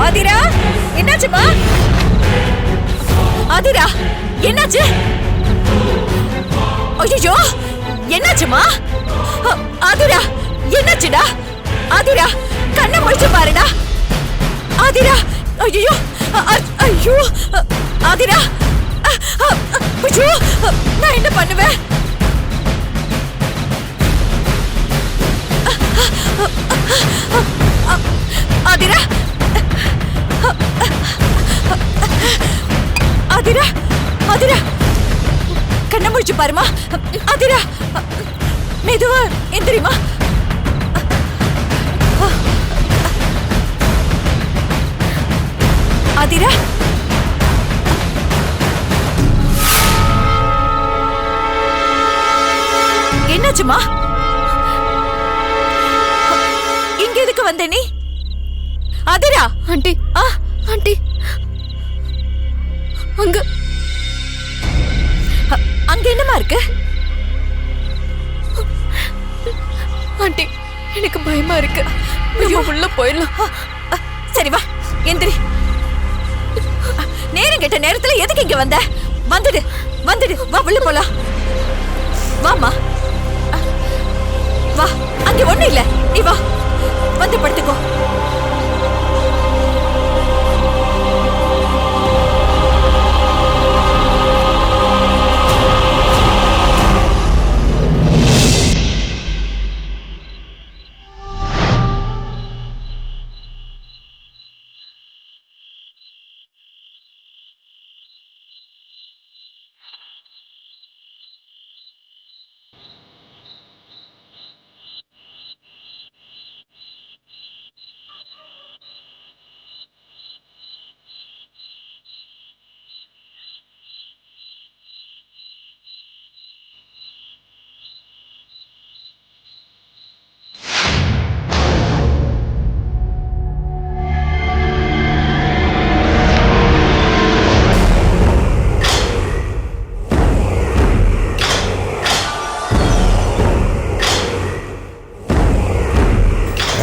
ஆதிரா, என்னாச்சுமா? ஆதிரா, என்னாச்சு? ஐயோ, என்னாச்சுமா? ஆதிரா, என்னாச்சுடா? ஆதிரா, கண்ணை முழிச்சு பாருடா. ஆதிரா, ஐயோ, ஐயோ, ஆதிரா, ஐயோ, நான் என்ன பண்ணுவேன்? ஆதிரா, ஆதிரா, ஆதிரா, கண்ணை முழிச்சு பாருமா. ஆதிரா, மெதுவா எந்திரிமா. ஆதிரா, என்னாச்சுமா? இங்க எதுக்கு வந்த நீ? ஆதிரா. ஆண்டி, ஆண்டி, அங்க அங்க என்னமா இருக்கு? ஆண்டி, எனக்கு பயமா இருக்கு. ஐயோ, உள்ள போயிடலாம். சரி வா, எந்திரி. நேரம் கேட்ட நேரத்துல எதுக்கு இங்க வந்த? வந்துடு, வந்துடு, வா, உள்ள போலாம். வாமா, வா. அங்க ஒண்ணு இல்ல, நீ வா, வந்து படுத்துக்கோ.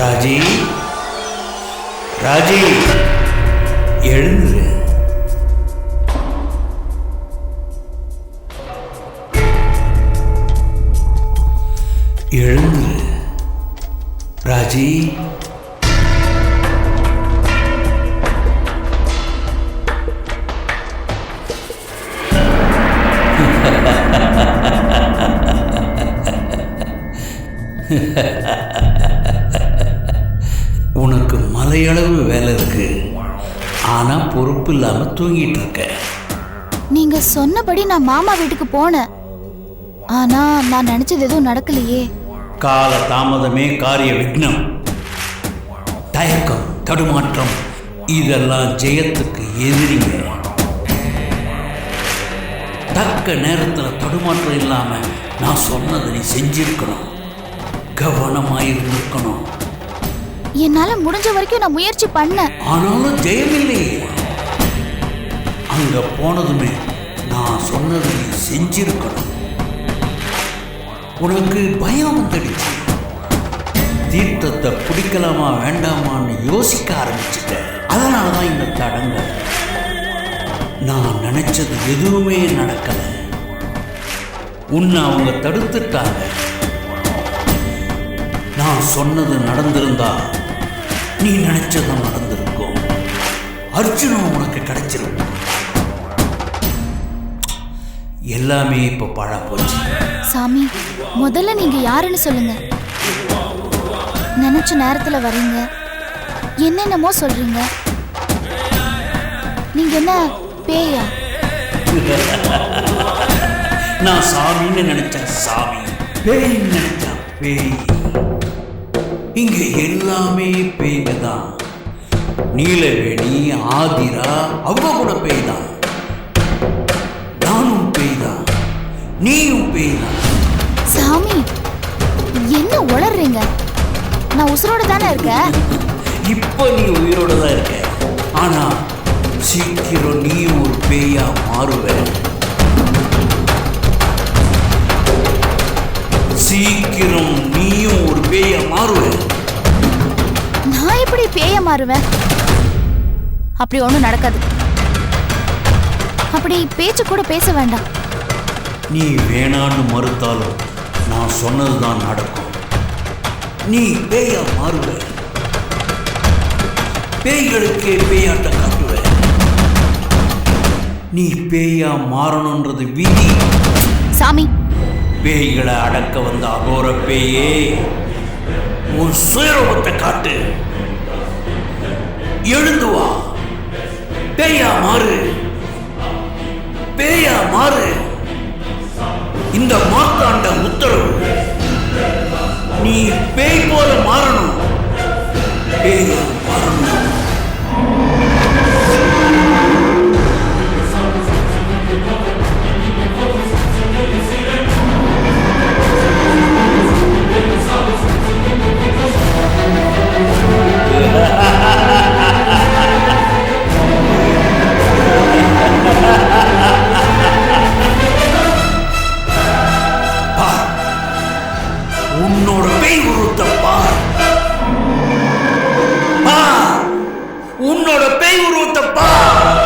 ராஜி, ராஜி, எழுந்துரு. எழுந்துரு ராஜி. உனக்கு மலையளவு வேலை இருக்கு, ஆனா பொறுப்பு இல்லாம தூங்கிட்டு இருக்க. நீங்க சொன்னபடி நான் மாமா வீட்டுக்கு போனேன், ஆனா நான் நினைச்சது எதுவும் நடக்கலையே. கால தாமதமே காரிய விக்னம். தயக்கம், தடுமாற்றம், இதெல்லாம் ஜெயத்துக்கு எதிரிங்க. தக்க நேரத்தில் தடுமாற்றம் இல்லாம நான் சொன்னதை நீ செஞ்சிருக்கணும், கவனமாயிருந்திருக்கணும். என்னால முடிஞ்ச வரைக்கும் நான் முயற்சி பண்ணேன், ஆனாலும் ஜெயமில்லை. அங்க போனதுமே நான் சொன்னதை நீ செஞ்சிருக்கணும். உனக்கு பயம் வந்துடுச்சு. தீர்த்தத்தை பிடிக்கலாமா வேண்டாமான்னு யோசிக்க ஆரம்பிச்சுட்ட. அதனாலதான் இந்த தடங்கள். நான் நினைச்சது எதுவுமே நடக்கல. உன்னை அவங்க தடுத்துட்டாங்க. நான் சொன்னது நடந்திருந்தா நீ நினைச்சதும் நடந்திருக்கும். அர்ஜுனும் உனக்கு கிடைச்சிருக்கும். எல்லாமே இப்ப பழ போச்சு. சாமி, முதல்ல நீங்க யாருன்னு சொல்லுங்க. நினைச்ச நேரத்துல வரீங்க, என்னென்னமோ சொல்றீங்க. நீங்க என்ன பேயா? நான் சாமின்னு நினைச்சேன் சாமி, பேய்ன்னு நினைச்சா பேய். இங்க எல்லாமே பேய்ங்க தான். நீலவேணி, ஆதிரா, அவங்க கூட பேய் தான். நானும் பேய் தான், நீயும் பேய் தான். சாமி, என்ன உளறீங்க? நான் உசுரோட தானே இருக்கேன். இப்ப நீ உயிரோட தான் இருக்க, ஆனா சீக்கிரம் நீயும் ஒரு பேயா மாறுவ. சீக்கிரம் நீயும் ஒரு பேயா மாறுவ. நான் எப்படி பேய மாறுவேன்? அப்படி ஒண்ணும் நடக்காது. அப்படி பேச்சு கூட பேச வேண்டாம். நீ வேணான்னு மறுத்தாலும் நான் சொன்னதுதான் நடக்கும். நீ பேயா மாறுவ. பேய்களுக்கே பேயாட்டம் காட்டுவ. நீ பேயா மாறணுன்றது விதி. சாமி, பேய்களை அடக்க வந்த அகோர பேயே, உன் சுயரூபத்தை காட்டு. எழுந்து வா. பேயா மாறு. பேயா மாறு. இந்த மார்த்தாண்ட உத்தரவு. நீ பேய் போல மாறணும். பேயா மாறணும். உன்னோட பேய் உருவத்தை பார். உன்னோட பேய் உருவத்தை பார்.